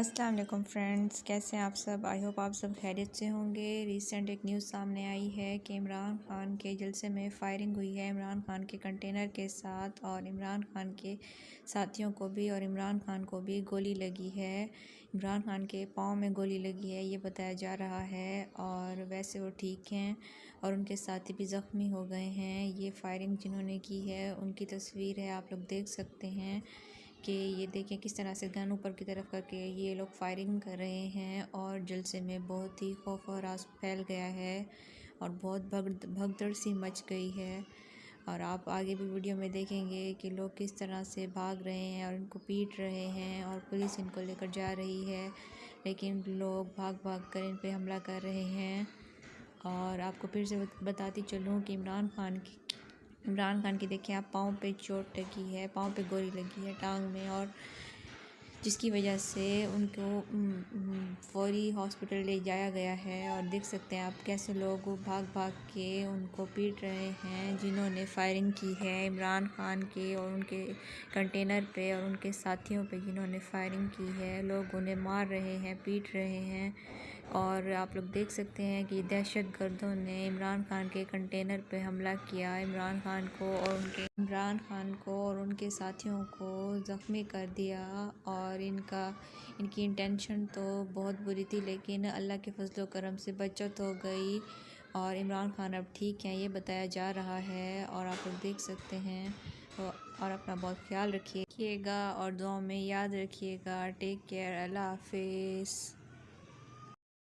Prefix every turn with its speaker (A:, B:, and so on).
A: अस्सलाम वालेकुम फ्रेंड्स, कैसे हैं आप सब। आई होप आप सब खैरियत से होंगे। रिसेंट एक न्यूज़ सामने आई है कि इमरान खान के जलसे में फ़ायरिंग हुई है इमरान खान के कंटेनर के साथ, और इमरान खान के साथियों को भी और इमरान खान को भी गोली लगी है। इमरान खान के पाँव में गोली लगी है, ये बताया जा रहा है। और वैसे वो ठीक हैं और उनके साथी भी ज़ख्मी हो गए हैं। ये फ़ायरिंग जिन्होंने की है उनकी तस्वीर है, आप लोग देख सकते हैं कि ये देखें किस तरह से गन ऊपर की तरफ करके ये लोग फायरिंग कर रहे हैं। और जलसे में बहुत ही खौफ और रास फैल गया है और बहुत भगदड़ सी मच गई है। और आप आगे भी वीडियो में देखेंगे कि लोग किस तरह से भाग रहे हैं और इनको पीट रहे हैं और पुलिस इनको लेकर जा रही है, लेकिन लोग भाग भाग कर इन पे हमला कर रहे हैं। और आपको फिर से बताती चलूँ कि इमरान खान की देखिए आप, पाँव पे चोट लगी है, पाँव पे गोली लगी है टांग में, और जिसकी वजह से उनको फौरी हॉस्पिटल ले जाया गया है। और देख सकते हैं आप कैसे लोग भाग भाग के उनको पीट रहे हैं जिन्होंने फायरिंग की है इमरान खान के और उनके कंटेनर पे और उनके साथियों पे जिन्होंने फायरिंग की है। लोग उन्हें मार रहे हैं, पीट रहे हैं। और आप लोग देख सकते हैं कि दहशत गर्दों ने इमरान खान के कंटेनर पे हमला किया, इमरान खान को और उनके साथियों को ज़ख्मी कर दिया। और इनकी इंटेंशन तो बहुत बुरी थी, लेकिन अल्लाह के फजलो करम से बचत हो गई और इमरान खान अब ठीक हैं, ये बताया जा रहा है। और आप लोग देख सकते हैं। और अपना बहुत ख्याल रखिएगा और दुआओं में याद रखिएगा। टेक केयर, अल्लाह हाफिज़।